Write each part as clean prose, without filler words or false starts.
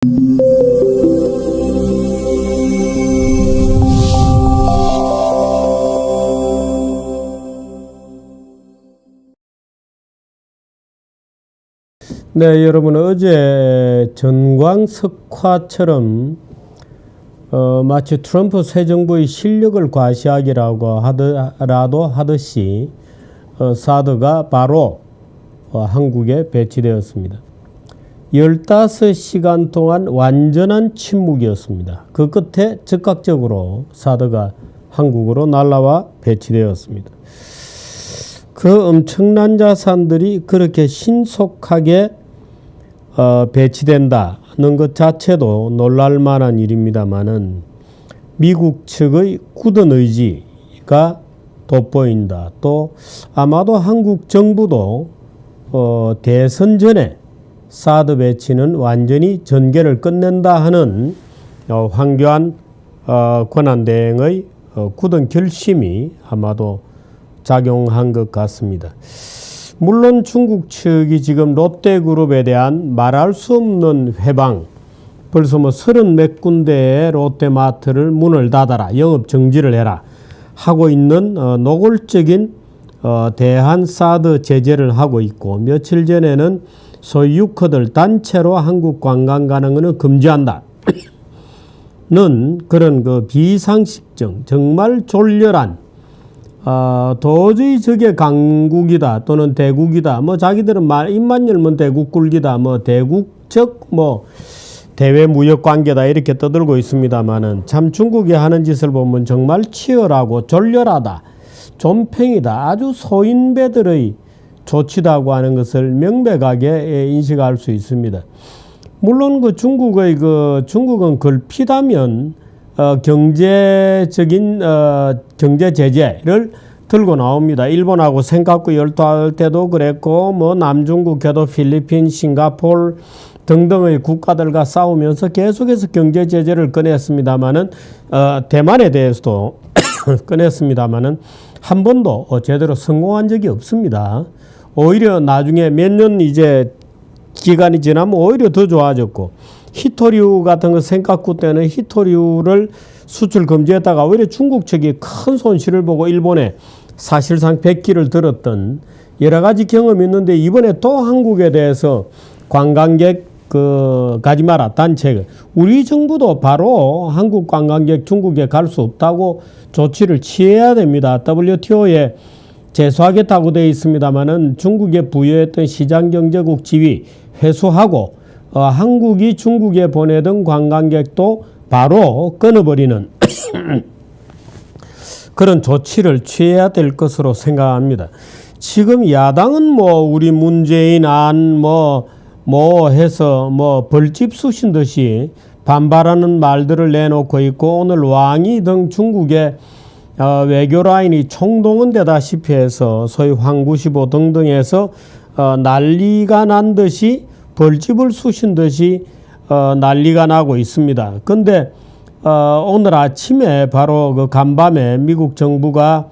네, 여러분 어제 전광석화처럼 마치 트럼프 새 정부의 실력을 과시하기라고 하듯이 사드가 바로 한국에 배치되었습니다. 15시간 동안 완전한 침묵이었습니다. 그 끝에 즉각적으로 사드가 한국으로 날아와 배치되었습니다. 그 엄청난 자산들이 그렇게 신속하게 배치된다는 것 자체도 놀랄만한 일입니다만은 미국 측의 굳은 의지가 돋보인다. 또 아마도 한국 정부도 대선 전에 사드 배치는 완전히 전개를 끝낸다 하는 황교안 권한대행의 굳은 결심이 아마도 작용한 것 같습니다. 물론 중국 측이 지금 롯데그룹에 대한 말할 수 없는 회방, 벌써 30몇 군데의 롯데마트를 문을 닫아라, 영업 정지를 해라 하고 있는 노골적인 대한 사드 제재를 하고 있고, 며칠 전에는 소위 유커들 단체로 한국 관광 가는 것은 금지한다 는 그런 그 비상식적, 정말 졸렬한 도저히 저게 강국이다 또는 대국이다, 자기들은 입만 열면 대국 굴기다, 대국적 대외 무역 관계다 이렇게 떠들고 있습니다만은, 참 중국이 하는 짓을 보면 정말 치열하고 졸렬하다, 존팽이다, 아주 소인배들의 조치다고 하는 것을 명백하게 인식할 수 있습니다. 물론 중국은 걸핏하면 경제적인 경제 제재를 들고 나옵니다. 일본하고 생각고 열도할 때도 그랬고, 남중국해도 필리핀, 싱가포르 등등의 국가들과 싸우면서 계속해서 경제 제재를 꺼냈습니다만은, 대만에 대해서도 꺼냈습니다만은 한 번도 제대로 성공한 적이 없습니다. 오히려 나중에 몇 년 이제 기간이 지나면 오히려 더 좋아졌고, 히토류 같은 거 생각구 때는 히토류를 수출 금지했다가 오히려 중국 측이 큰 손실을 보고 일본에 사실상 백기를 들었던 여러 가지 경험이 있는데, 이번에 또 한국에 대해서 관광객 가지 마라 단체, 우리 정부도 바로 한국 관광객 중국에 갈 수 없다고 조치를 취해야 됩니다. WTO에 제소하겠다고 되어 있습니다만은 중국에 부여했던 시장경제국 지위 회수하고 한국이 중국에 보내던 관광객도 바로 끊어버리는 그런 조치를 취해야 될 것으로 생각합니다. 지금 야당은 우리 문재인 안 해서 벌집 쑤신 듯이 반발하는 말들을 내놓고 있고, 오늘 왕이 등 중국의 외교 라인이 총동원되다시피 해서 소위 황구시보 등등에서 난리가 난 듯이 벌집을 쑤신 듯이 난리가 나고 있습니다. 근데 오늘 아침에 바로 그 간밤에 미국 정부가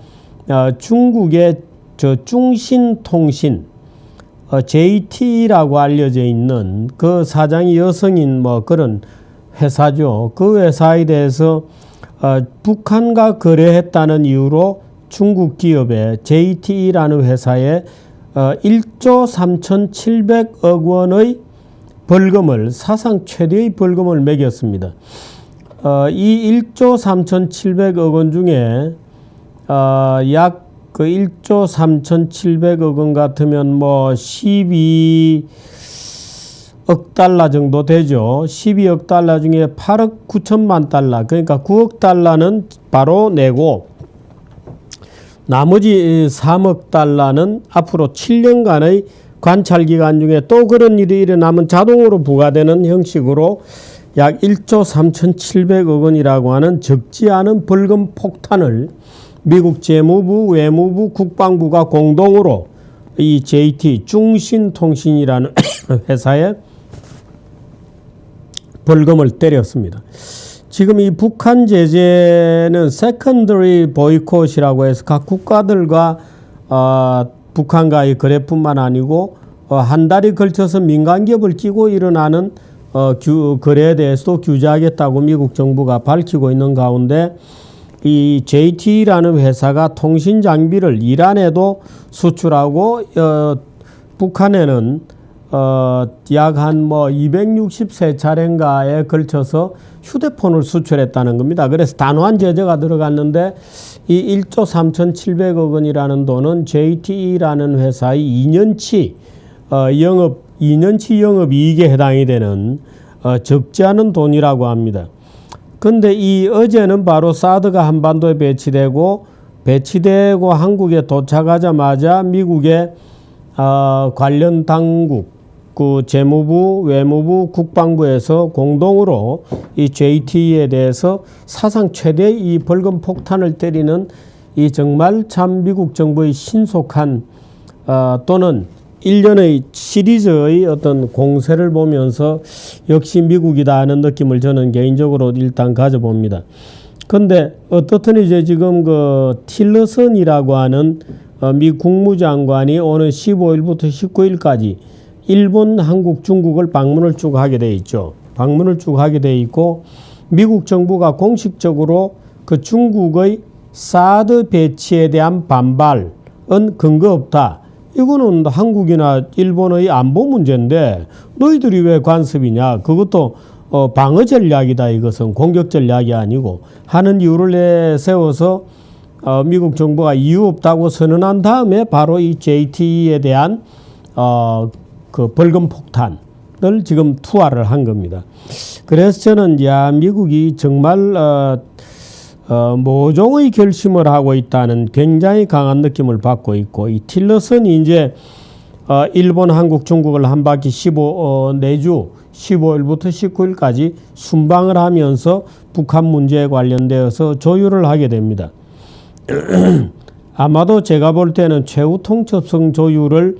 중국의 중신통신 JT라고 알려져 있는 그 사장이 여성인 그런 회사죠. 그 회사에 대해서 북한과 거래했다는 이유로 중국 기업의 JT라는 회사에 1조 3,700억 원의 벌금을, 사상 최대의 벌금을 매겼습니다. 이 1조 3,700억 원 중에 약 1조 3,700억 원 같으면 12억 달러 정도 되죠. 12억 달러 중에 8억 9천만 달러, 그러니까 9억 달러는 바로 내고 나머지 3억 달러는 앞으로 7년간의 관찰기간 중에 또 그런 일이 일어나면 자동으로 부과되는 형식으로 약 1조 3,700억 원이라고 하는 적지 않은 벌금 폭탄을 미국 재무부, 외무부, 국방부가 공동으로 이 JT 중신통신이라는 회사에 벌금을 때렸습니다. 지금 이 북한 제재는 세컨더리 보이콧이라고 해서 각 국가들과 북한과의 거래뿐만 아니고 한 달에 걸쳐서 민간 기업을 끼고 일어나는 거래에 대해서도 규제하겠다고 미국 정부가 밝히고 있는 가운데 이 JT라는 회사가 통신 장비를 이란에도 수출하고 북한에는 약 한 뭐 263차례인가에 걸쳐서 휴대폰을 수출했다는 겁니다. 그래서 단호한 제재가 들어갔는데 이 1조 3,700억 원이라는 돈은 JT라는 회사의 2년치 영업 이익에 해당이 되는 적지 않은 돈이라고 합니다. 근데 이 어제는 바로 사드가 한반도에 배치되고 한국에 도착하자마자 미국의 관련 당국, 그 재무부, 외무부, 국방부에서 공동으로 이 JT에 대해서 사상 최대 이 벌금 폭탄을 때리는 이 정말 참 미국 정부의 신속한 또는 1년의 시리즈의 어떤 공세를 보면서 역시 미국이다 하는 느낌을 저는 개인적으로 일단 가져봅니다. 근데 어떻든 이제 지금 그 틸러슨이라고 하는 미 국무장관이 오늘 15일부터 19일까지 일본, 한국, 중국을 방문을 쭉 하게 돼 있죠. 방문을 쭉 하게 돼 있고 미국 정부가 공식적으로 그 중국의 사드 배치에 대한 반발은 근거 없다. 이거는 한국이나 일본의 안보 문제인데 너희들이 왜 간섭이냐. 그것도 방어 전략이다. 이것은 공격 전략이 아니고 하는 이유를 내세워서 미국 정부가 이유 없다고 선언한 다음에 바로 이 JT에 대한 그 벌금 폭탄을 지금 투하를 한 겁니다. 그래서 저는 미국이 정말 모종의 결심을 하고 있다는 굉장히 강한 느낌을 받고 있고 이 틸러슨이 이제 일본, 한국, 중국을 한 바퀴 내주 15일부터 19일까지 순방을 하면서 북한 문제에 관련되어서 조율을 하게 됩니다. 아마도 제가 볼 때는 최후 통첩성 조율을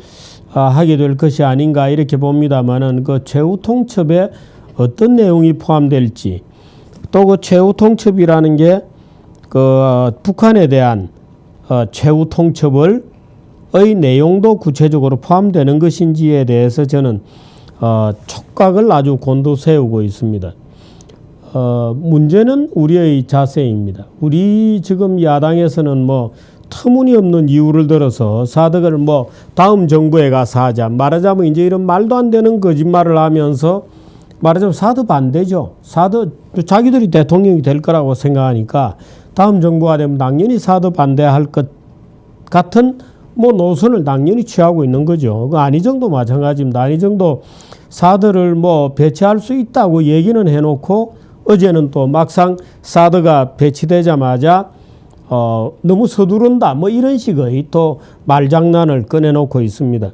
하게 될 것이 아닌가 이렇게 봅니다만은 그 최후 통첩에 어떤 내용이 포함될지 또 그 최후 통첩이라는 게 그 북한에 대한 최후 통첩의 내용도 구체적으로 포함되는 것인지에 대해서 저는 촉각을 아주 곤두세우고 있습니다. 문제는 우리의 자세입니다. 우리 지금 야당에서는 뭐 터무니없는 이유를 들어서 사드를 뭐 다음 정부에 가서 하자. 말하자면 이제 이런 말도 안 되는 거짓말을 하면서 말하자면 사드 반대죠. 사드 자기들이 대통령이 될 거라고 생각하니까 다음 정부가 되면 당연히 사드 반대할 것 같은 뭐 노선을 당연히 취하고 있는 거죠. 그 안희정도 마찬가지입니다. 안희정도 사드를 뭐 배치할 수 있다고 얘기는 해놓고 어제는 또 막상 사드가 배치되자마자 너무 서두른다 뭐 이런 식의 또 말장난을 꺼내놓고 있습니다.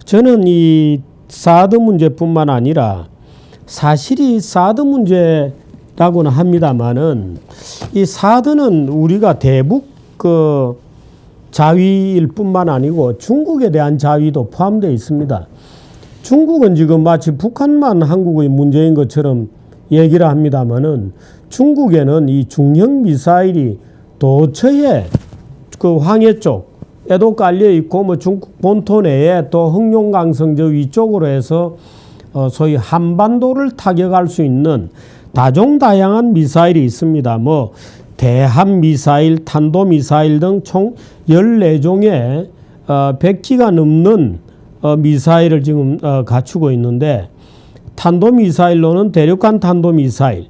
저는 이 사드 문제뿐만 아니라 사실이 사드 문제라고는 합니다만은 이 사드는 우리가 대북 그 자위일 뿐만 아니고 중국에 대한 자위도 포함되어 있습니다. 중국은 지금 마치 북한만 한국의 문제인 것처럼 얘기를 합니다만은 중국에는 이 중형 미사일이 도처에 그 황해 쪽에도 깔려 있고 뭐 중국 본토 내에 또 흑룡강성 저 위쪽으로 해서 소위 한반도를 타격할 수 있는 다종다양한 미사일이 있습니다. 뭐 대함 미사일, 탄도 미사일 등 총 14종의 100기가 넘는 미사일을 지금 갖추고 있는데 탄도 미사일로는 대륙간 탄도 미사일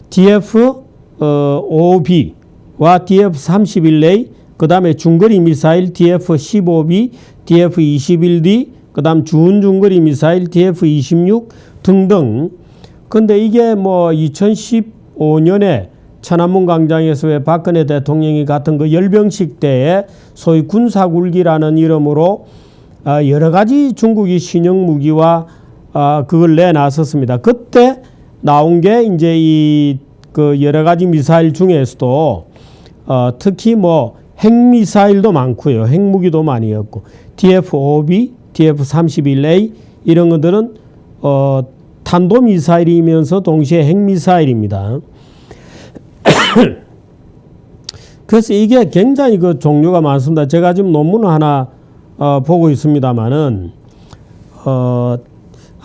DF-5B와 DF-31A 그 다음에 중거리 미사일 DF-15B, DF-21D 그 다음 중거리 미사일 DF-26 등등. 근데 이게 뭐 2015년에 천안문 광장에서 왜 박근혜 대통령이 같은 그 열병식 때에 소위 군사굴기라는 이름으로 여러 가지 중국이 신형 무기와 그걸 내놨었습니다. 그때 나온 게 이제 이 그 여러 가지 미사일 중에서도 특히 뭐 핵미사일도 많고요. 핵무기도 많이였고 DF-5B, DF-31A 이런 것들은 탄도미사일이면서 동시에 핵미사일입니다. 그래서 이게 굉장히 그 종류가 많습니다. 제가 지금 논문을 하나 보고 있습니다만은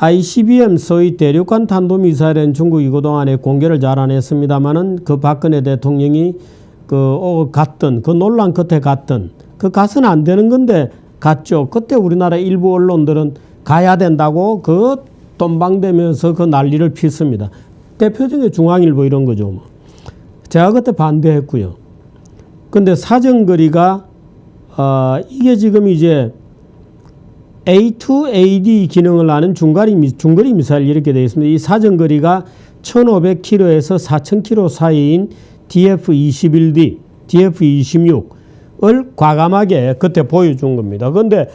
ICBM 소위 대륙간 탄도미사일은 중국이 그동안에 공개를 잘 안 했습니다만은 그 박근혜 대통령이 갔던 그 논란 끝에 갔던 그 가서는 안 되는 건데 갔죠. 그때 우리나라 일부 언론들은 가야 된다고 그 돈방대면서 그 난리를 피습니다. 대표적인 중앙일보 이런 거죠. 제가 그때 반대했고요. 근데 사정거리가 이게 지금 이제 A2AD 기능을 하는 중거리 미사일 이렇게 되어 있습니다. 이 사정거리가 1500km에서 4000km 사이인 DF-21D, DF-26을 과감하게 그때 보여준 겁니다. 그런데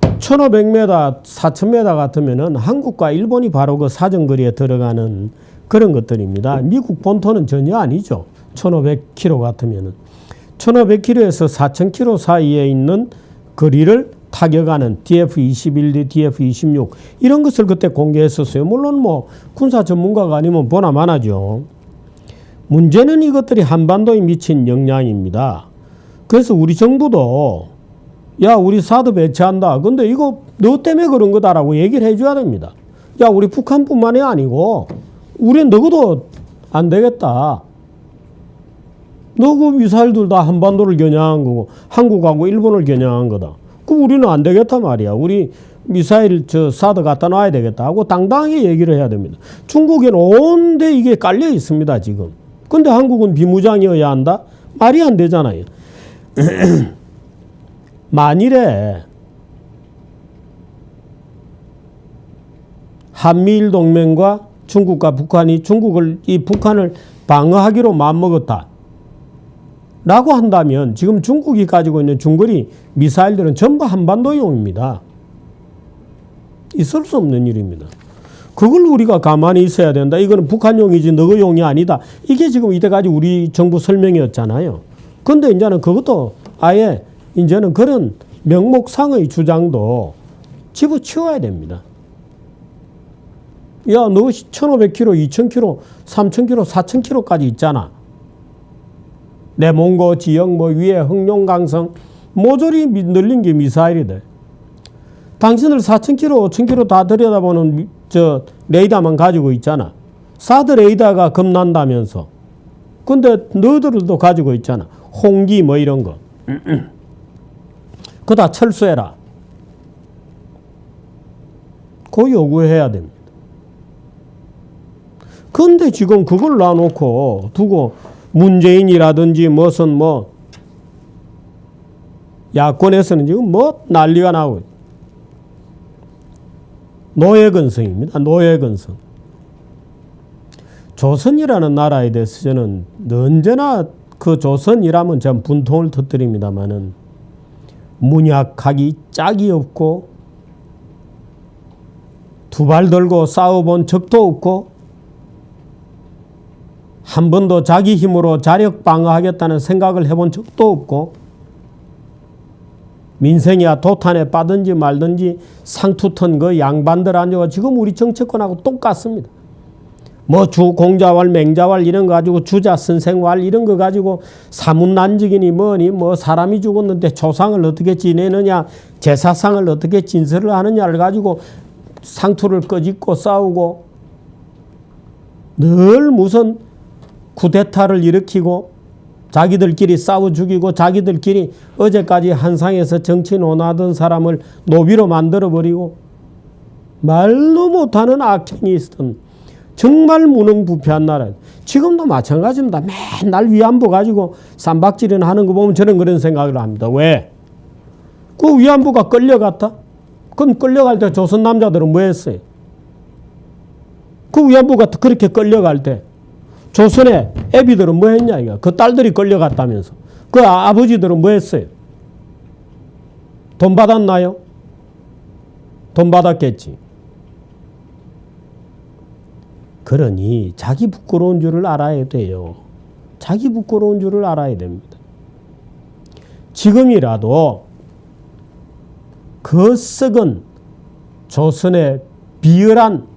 1500m, 4000m 같으면은 한국과 일본이 바로 그 사정거리에 들어가는 그런 것들입니다. 미국 본토는 전혀 아니죠. 1500km 같으면은. 1500km에서 4000km 사이에 있는 거리를 타격하는 DF-21D, DF-26 이런 것을 그때 공개했었어요. 물론 뭐 군사 전문가가 아니면 보나 마나죠. 문제는 이것들이 한반도에 미친 영향입니다. 그래서 우리 정부도 야 우리 사드 배치한다. 근데 이거 너 때문에 그런 거다라고 얘기를 해줘야 됩니다. 야 우리 북한뿐만이 아니고 우린 너희도 안 되겠다. 너 그 미사일들 다 한반도를 겨냥한 거고 한국하고 일본을 겨냥한 거다. 그럼 우리는 안 되겠다 말이야. 우리 미사일 사드 갖다 놔야 되겠다 하고 당당하게 얘기를 해야 됩니다. 중국에는 온데 이게 깔려 있습니다 지금. 근데 한국은 비무장이어야 한다? 말이 안 되잖아요. 만일에 한미일 동맹과 중국과 북한이 북한을 방어하기로 마음먹었다 라고 한다면 지금 중국이 가지고 있는 중거리 미사일들은 전부 한반도용입니다. 있을 수 없는 일입니다. 그걸 우리가 가만히 있어야 된다. 이거는 북한용이지 너희용이 아니다. 이게 지금 이때까지 우리 정부 설명이었잖아요. 그런데 이제는 그것도 아예 이제는 그런 명목상의 주장도 집어치워야 됩니다. 야, 너 1500km, 2000km, 3000km, 4000km까지 있잖아. 내 몽고 지역 위에 흑룡강성 모조리 늘린 게 미사일이다. 당신들 4000km, 5000km 다 들여다보는 레이더만 가지고 있잖아. 사드 레이더가 겁난다면서. 근데 너희들도 가지고 있잖아. 홍기 이런 거. 그거 다 철수해라. 그거 요구해야 됩니다. 근데 지금 그걸 놔놓고 두고 문재인이라든지 무슨 야권에서는 지금 난리가 나고 있어요. 노예근성입니다. 노예근성. 조선이라는 나라에 대해서 저는 언제나 그 조선이라면 전 분통을 터뜨립니다만은 문약하기 짝이 없고 두 발 들고 싸워본 적도 없고 한 번도 자기 힘으로 자력 방어하겠다는 생각을 해본 적도 없고 민생이야 도탄에 빠든지 말든지 상투턴 그 양반들 앉아가 지금 우리 정치권하고 똑같습니다. 주공자왈 맹자왈 이런 거 가지고 주자 선생왈 이런 거 가지고 사문난직이니 사람이 죽었는데 조상을 어떻게 지내느냐 제사상을 어떻게 진설을 하느냐를 가지고 상투를 꺼짓고 싸우고 늘 무슨 쿠데타를 일으키고 자기들끼리 싸워 죽이고 자기들끼리 어제까지 한상에서 정치 논하던 사람을 노비로 만들어버리고 말도 못하는 악행이 있었던 정말 무능부패한 나라. 지금도 마찬가지입니다. 맨날 위안부 가지고 쌈박질이나 하는 거 보면 저는 그런 생각을 합니다. 왜? 그 위안부가 끌려갔다? 그럼 끌려갈 때 조선 남자들은 뭐 했어요? 그 위안부가 그렇게 끌려갈 때 조선의 애비들은 뭐 했냐 이거. 그 딸들이 끌려갔다면서. 그 아버지들은 뭐 했어요? 돈 받았나요? 돈 받았겠지. 그러니 자기 부끄러운 줄을 알아야 돼요. 자기 부끄러운 줄을 알아야 됩니다. 지금이라도 그 썩은 조선의 비열한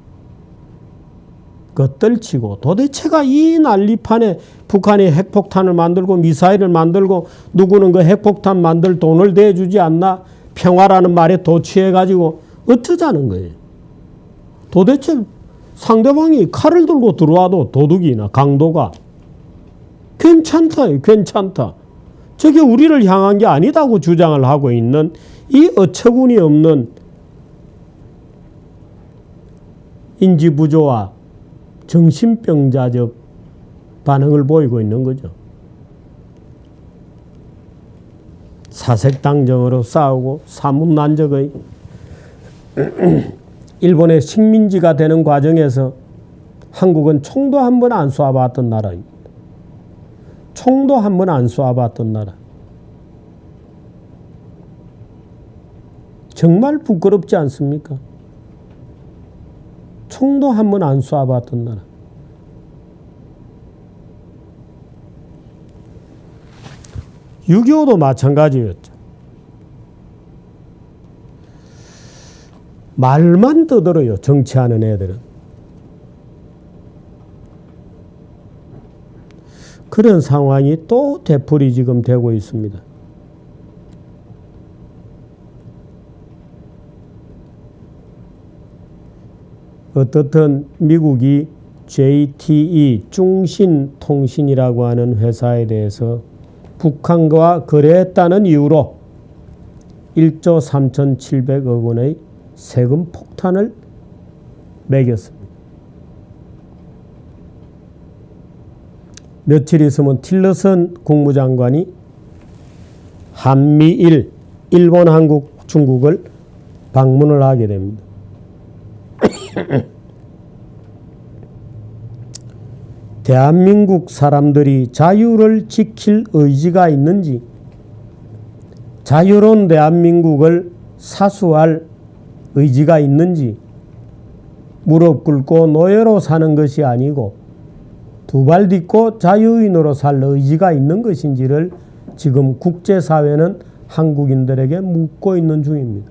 것들 치고 도대체가 이 난리판에 북한이 핵폭탄을 만들고 미사일을 만들고 누구는 그 핵폭탄 만들 돈을 대주지 않나 평화라는 말에 도취해가지고 어쩌자는 거예요. 도대체 상대방이 칼을 들고 들어와도 도둑이나 강도가 괜찮다, 괜찮다. 저게 우리를 향한 게 아니다고 주장을 하고 있는 이 어처구니 없는 인지부조와 정신병자적 반응을 보이고 있는 거죠. 사색당정으로 싸우고 사문난적의 일본의 식민지가 되는 과정에서 한국은 총도 한 번 안 쏴봤던 나라입니다. 총도 한 번 안 쏴봤던 나라. 정말 부끄럽지 않습니까? 총도 한 번 안 쏴봤던 나라. (6.25도) 마찬가지였죠. 말만 떠들어요, 정치하는 애들은. 그런 상황이 또 되풀이 지금 되고 있습니다. 어떻든 미국이 JTE 중신통신이라고 하는 회사에 대해서 북한과 거래했다는 이유로 1조 3,700억 원의 세금 폭탄을 매겼습니다. 며칠 있으면 틸러슨 국무장관이 한미일, 일본, 한국, 중국을 방문을 하게 됩니다. 대한민국 사람들이 자유를 지킬 의지가 있는지, 자유로운 대한민국을 사수할 의지가 있는지, 무릎 꿇고 노예로 사는 것이 아니고 두 발 딛고 자유인으로 살 의지가 있는 것인지를 지금 국제사회는 한국인들에게 묻고 있는 중입니다.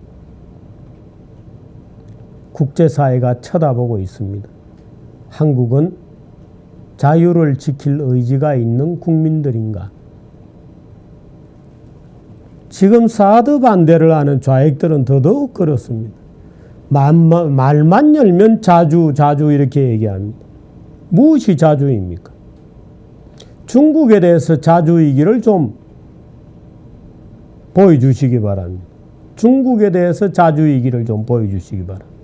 국제사회가 쳐다보고 있습니다. 한국은 자유를 지킬 의지가 있는 국민들인가? 지금 사드 반대를 하는 좌익들은 더더욱 그렇습니다. 말만 열면 자주 이렇게 얘기합니다. 무엇이 자주입니까? 중국에 대해서 자주이기를 좀 보여주시기 바랍니다. 중국에 대해서 자주이기를 좀 보여주시기 바랍니다.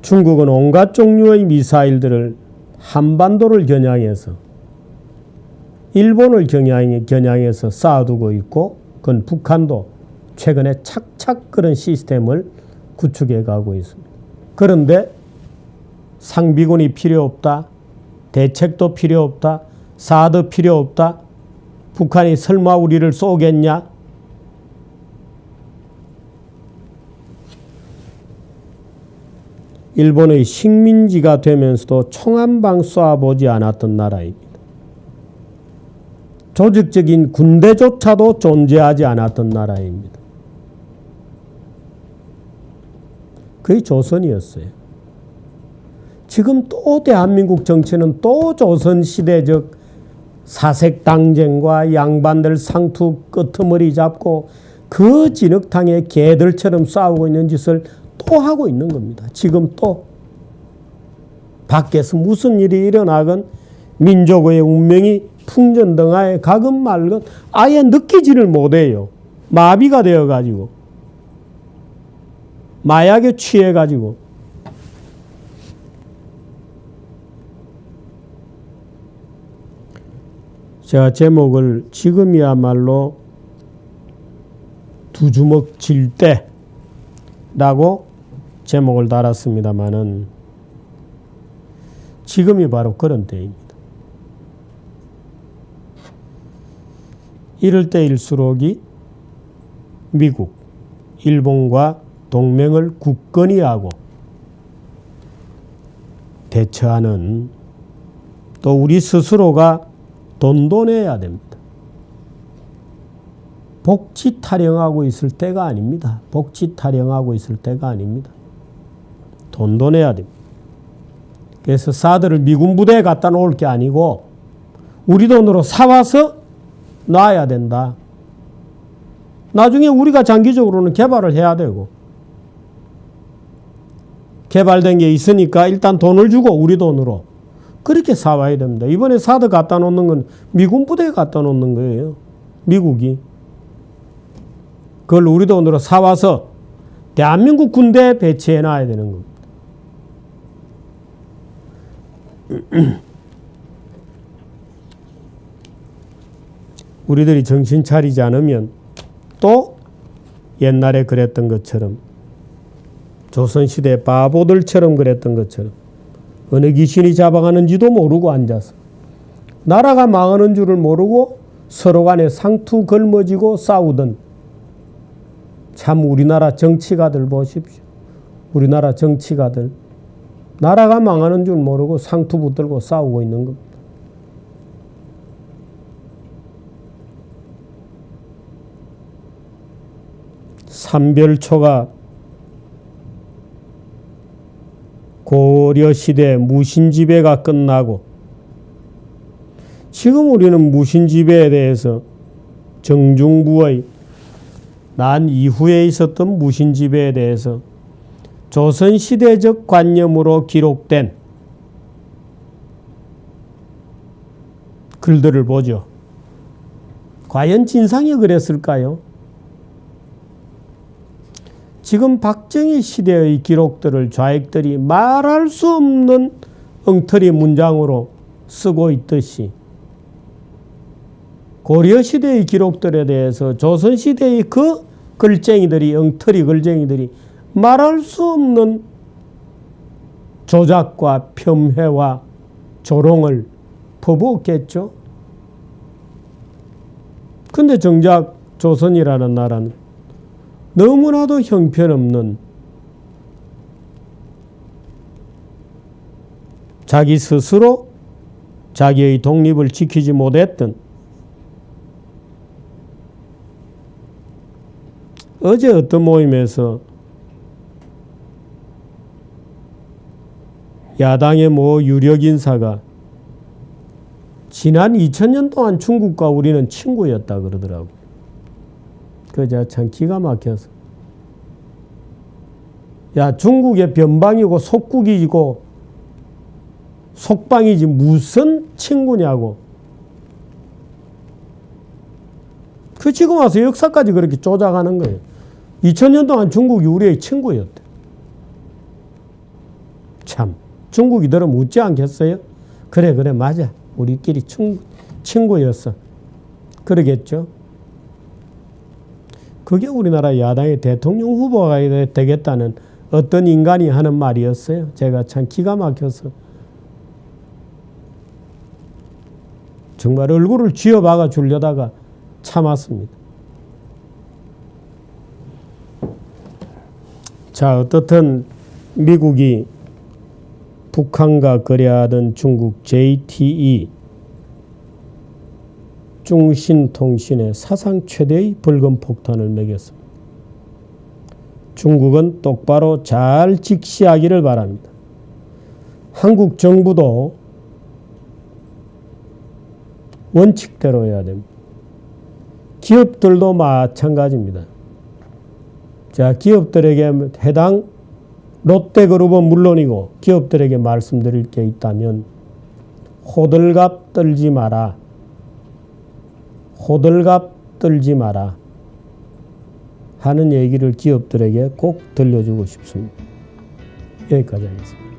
중국은 온갖 종류의 미사일들을 한반도를 겨냥해서 일본을 겨냥해서 쌓아두고 있고, 그건 북한도 최근에 착착 그런 시스템을 구축해 가고 있습니다. 그런데 상비군이 필요 없다, 대책도 필요 없다, 사드 필요 없다, 북한이 설마 우리를 쏘겠냐? 일본의 식민지가 되면서도 총 한 방 쏴보지 않았던 나라입니다. 조직적인 군대조차도 존재하지 않았던 나라입니다. 그게 조선이었어요. 지금 또 대한민국 정치는 또 조선시대적 사색당쟁과 양반들 상투 끄트머리 잡고 그 진흙탕에 개들처럼 싸우고 있는 짓을 또 하고 있는 겁니다. 지금 또 밖에서 무슨 일이 일어나건 민족의 운명이 풍전등화에 가건 말건 아예 느끼지를 못해요. 마비가 되어가지고, 마약에 취해가지고. 제가 제목을 지금이야말로 두 주먹 질 때라고 제목을 달았습니다마는 지금이 바로 그런 때입니다. 이럴 때일수록이 미국, 일본과 동맹을 굳건히 하고 대처하는, 또 우리 스스로가 돈도 내야 됩니다. 복지 타령하고 있을 때가 아닙니다. 복지 타령하고 있을 때가 아닙니다. 돈도 내야 됩니다. 그래서 사드를 미군 부대에 갖다 놓을 게 아니고 우리 돈으로 사와서 놔야 된다. 나중에 우리가 장기적으로는 개발을 해야 되고, 개발된 게 있으니까 일단 돈을 주고 우리 돈으로 그렇게 사와야 됩니다. 이번에 사드 갖다 놓는 건 미군 부대에 갖다 놓는 거예요. 미국이. 그걸 우리 돈으로 사와서 대한민국 군대에 배치해 놔야 되는 겁니다. 우리들이 정신 차리지 않으면 또 옛날에 그랬던 것처럼, 조선시대 바보들처럼 그랬던 것처럼 어느 귀신이 잡아가는지도 모르고 앉아서 나라가 망하는 줄을 모르고 서로 간에 상투 걸머지고 싸우던, 참 우리나라 정치가들 보십시오. 우리나라 정치가들 나라가 망하는 줄 모르고 상투 붙들고 싸우고 있는 겁니다. 삼별초가 고려시대 무신지배가 끝나고, 지금 우리는 무신지배에 대해서 정중부의 난 이후에 있었던 무신지배에 대해서 조선시대적 관념으로 기록된 글들을 보죠. 과연 진상이 그랬을까요? 지금 박정희 시대의 기록들을 좌익들이 말할 수 없는 엉터리 문장으로 쓰고 있듯이, 고려시대의 기록들에 대해서 조선시대의 그 글쟁이들이, 엉터리 글쟁이들이 말할 수 없는 조작과 폄훼와 조롱을 퍼부었겠죠. 근데 정작 조선이라는 나라는 너무나도 형편없는, 자기 스스로 자기의 독립을 지키지 못했던, 어제 어떤 모임에서 야당의 모 유력 인사가 지난 2000년 동안 중국과 우리는 친구였다 그러더라고요. 그저 참 기가 막혀서, 야, 중국의 변방이고 속국이고 속방이지 무슨 친구냐고. 그 지금 와서 역사까지 그렇게 조작하는 거예요. 2000년 동안 중국이 우리의 친구였대. 참, 중국이 들으면 웃지 않겠어요? 그래 맞아, 우리끼리 친구였어. 그러겠죠. 그게 우리나라 야당의 대통령 후보가 되겠다는 어떤 인간이 하는 말이었어요. 제가 참 기가 막혀서 정말 얼굴을 쥐어박아 주려다가 참았습니다. 자, 어떻든 미국이 북한과 거래하던 중국 JTE 중신통신에 사상 최대의 벌금 폭탄을 매겼습니다. 중국은 똑바로 잘 직시하기를 바랍니다. 한국 정부도 원칙대로 해야 됩니다. 기업들도 마찬가지입니다. 자, 기업들에게 해당 롯데그룹은 물론이고 기업들에게 말씀드릴 게 있다면 호들갑 떨지 마라. 호들갑 떨지 마라 하는 얘기를 기업들에게 꼭 들려주고 싶습니다. 여기까지 하겠습니다.